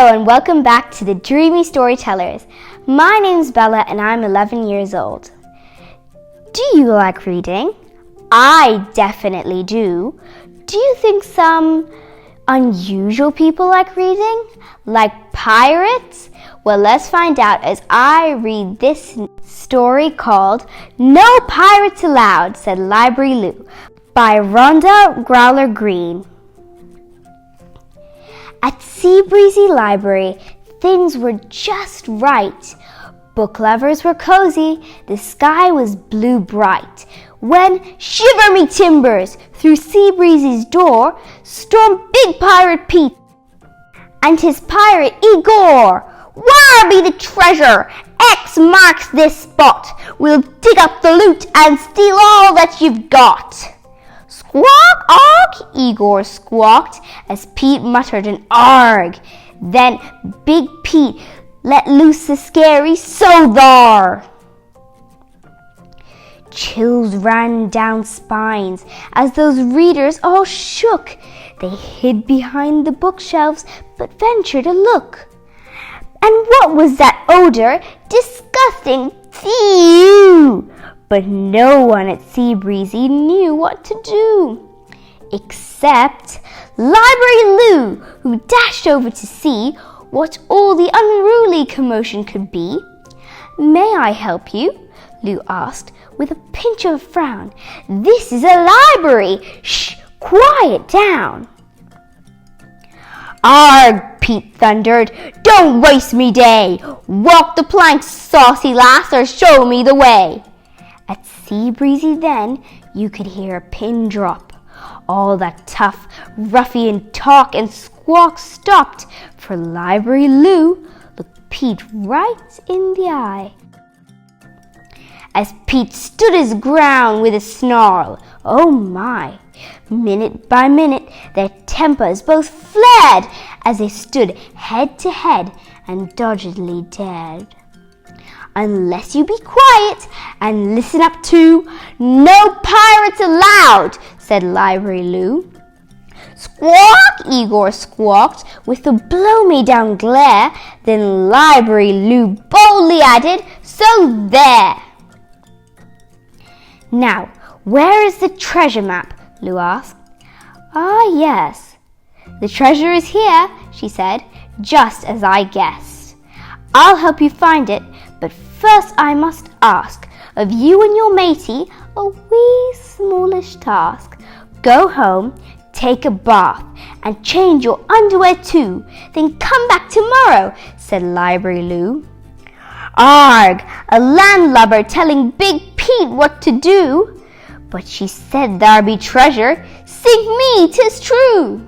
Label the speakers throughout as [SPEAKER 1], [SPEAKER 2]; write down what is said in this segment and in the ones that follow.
[SPEAKER 1] Hello and welcome back to the Dreamy Storytellers. My name's Bella and I'm 11 years old. Do you like reading? I definitely do. Do you think some unusual people like reading? Like pirates? Well, let's find out as I read this story called No Pirates Allowed, said Library Lou, by Rhonda Gowler Greene. At Seabreezy Library, things were just right. Book lovers were cozy, the sky was blue bright, when, shiver me timbers, through Seabreezy's door stormed Big Pirate Pete and his pirate Igor. Where be the treasure? X marks this spot. We'll dig up the loot and steal all that you've got. Squawk, arg, Igor squawked as Pete muttered an arg. Then Big Pete let loose the scary so thar. Chills ran down spines as those readers all shook. They hid behind the bookshelves but ventured a look. And what was that odor? Disgusting! Phew! But no one at Seabreezy knew what to do, except Library Lou, who dashed over to see what all the unruly commotion could be. May I help you? Lou asked with a pinch of a frown. This is a library. Shh, quiet down. Arg, Pete thundered. Don't waste me day. Walk the plank, saucy lass, or show me the way. At Seabreezy then, you could hear a pin drop. All that tough ruffian talk and squawk stopped, for Library Lou looked Pete right in the eye. As Pete stood his ground with a snarl, oh my! Minute by minute, their tempers both fled as they stood head to head and doggedly dared. Unless you be quiet and listen up to No Pirates Allowed, said Library Lou. Squawk, Igor squawked with a blow-me-down glare. Then Library Lou boldly added, so there. Now, where is the treasure map? Lou asked. Ah, yes. The treasure is here, she said, just as I guessed. I'll help you find it, but first I must ask of you and your matey a wee smallish task. Go home, take a bath, and change your underwear too. Then come back tomorrow, said Library Lou. Arg, a landlubber telling Big Pete what to do. But she said there be treasure, sink me, 'tis true.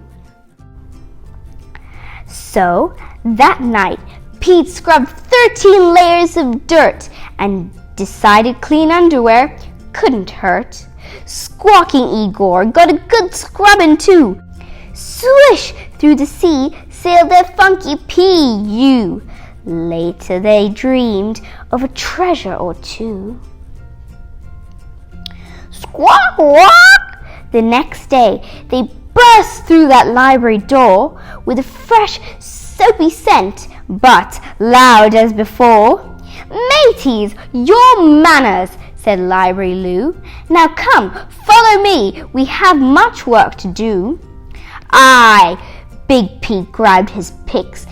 [SPEAKER 1] So that night, Pete scrubbed 13 layers of dirt and decided clean underwear couldn't hurt. Squawking Igor got a good scrubbing too. Swish through the sea sailed their funky P.U. Later they dreamed of a treasure or two. Squawk, walk! The next day they burst through that library door with a fresh soapy scent, but loud as before. Mateys, your manners, said Library Lou. Now come, follow me, we have much work to do. Aye, Big Pete grabbed his picks,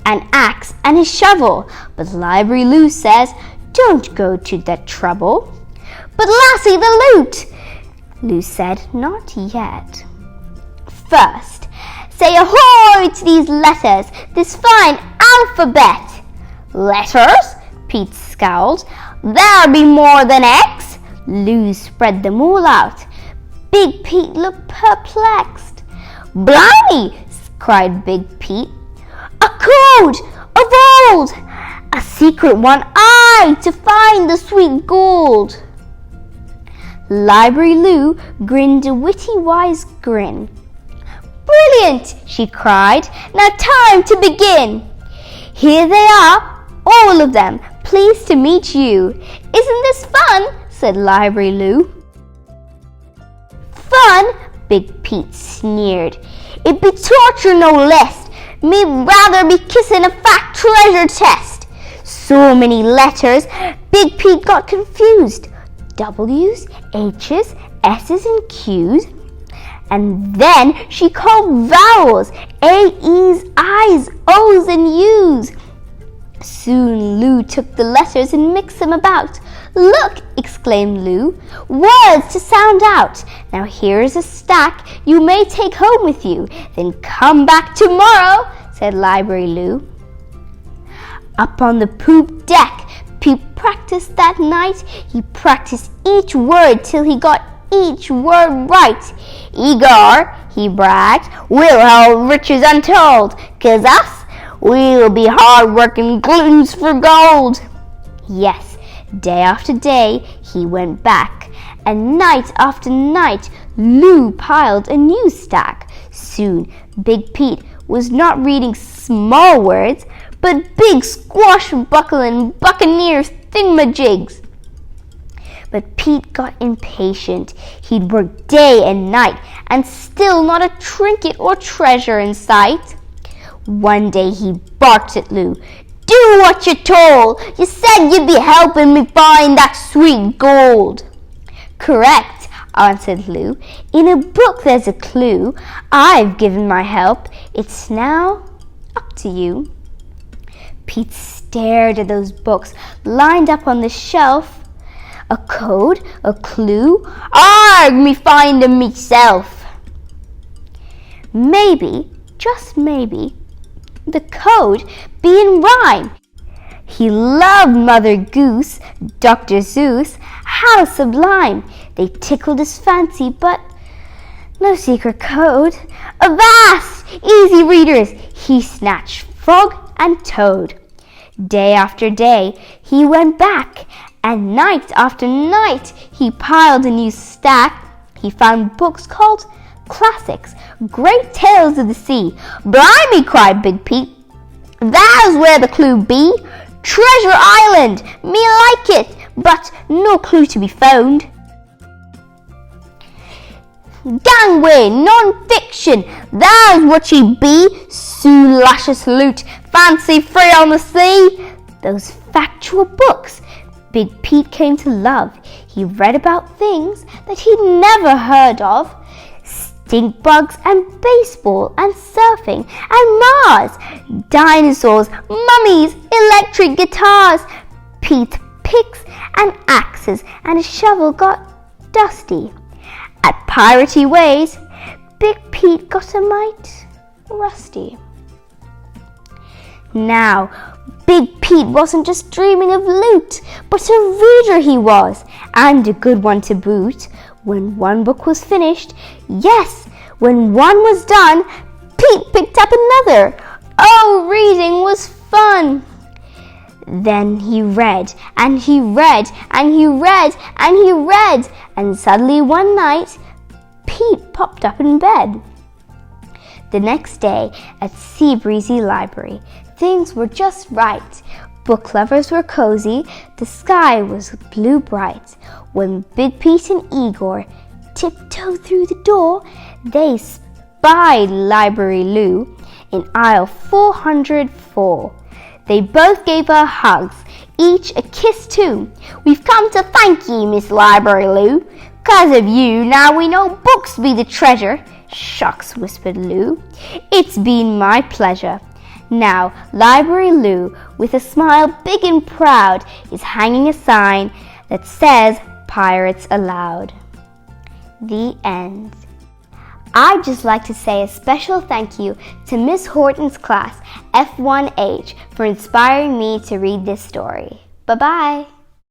[SPEAKER 1] an axe and his shovel, but Library Lou says, don't go to that trouble. But lassie, the loot, Lou said, not yet. First, say ahoy to these letters, this fine alphabet. Letters? Pete scowled. There be more than X. Lou spread them all out. Big Pete looked perplexed. Blimey, cried Big Pete. A code of old, a secret one, aye, to find the sweet gold. Library Lou grinned a witty wise grin. Brilliant, she cried. Now time to begin. Here they are, all of them, pleased to meet you. Isn't this fun? Said Library Lou. Fun? Big Pete sneered. It be torture no less. Me rather be kissing a fat treasure chest. So many letters, Big Pete got confused. W's, H's, S's and Q's. And then she called vowels, A-E's, I's, O's and U's. Soon Lou took the letters and mixed them about. Look, exclaimed Lou, words to sound out. Now here is a stack you may take home with you. Then come back tomorrow, said Library Lou. Up on the poop deck, Pete practiced that night. He practiced each word till he got each word right. Igor, he bragged, we'll have riches untold, 'cause us, we'll be hard-working glues for gold. Yes, day after day he went back, and night after night Lou piled a new stack. Soon Big Pete was not reading small words, but big squashbuckling buccaneer thingamajigs. But Pete got impatient. He'd work day and night, and still not a trinket or treasure in sight. One day he barked at Lou. Do what you're told. You said you'd be helping me find that sweet gold. Correct, answered Lou. In a book there's a clue. I've given my help. It's now up to you. Pete stared at those books lined up on the shelf. A code, a clue, arg, me find 'em myself. Maybe, just maybe, the code be in rhyme. He loved Mother Goose, Dr. Seuss, how sublime. They tickled his fancy, but no secret code. Avast, easy readers, he snatched Frog and Toad. Day after day he went back, and night after night he piled a new stack. He found books called classics, great tales of the sea. Blimey, cried Big Pete, that's where the clue be. Treasure Island, me like it, but no clue to be found. Gangway, non-fiction, that's what she be. Soon lascious loot, fancy free on the sea. Those factual books Big Pete came to love. He read about things that he'd never heard of. Stink bugs and baseball and surfing and Mars. Dinosaurs, mummies, electric guitars. Pete picks and axes and his shovel got dusty. At piratey ways, Big Pete got a mite rusty. Now, Big Pete wasn't just dreaming of loot, but a reader he was, and a good one to boot. When one book was finished, yes, when one was done, Pete picked up another. Oh, reading was fun. Then he read, and he read, and he read, and he read, and suddenly one night, Pete popped up in bed. The next day at Seabreezy Library, things were just right. Book lovers were cozy, the sky was blue bright. When Big Pete and Igor tiptoed through the door, they spied Library Lou in aisle 404. They both gave her hugs, each a kiss too. We've come to thank ye, Miss Library Lou. 'Cause of you, now we know books be the treasure. Shucks, whispered Lou. It's been my pleasure. Now, Library Lou, with a smile big and proud, is hanging a sign that says Pirates Allowed. The end. I'd just like to say a special thank you to Miss Horton's class, F1H, for inspiring me to read this story. Bye-bye.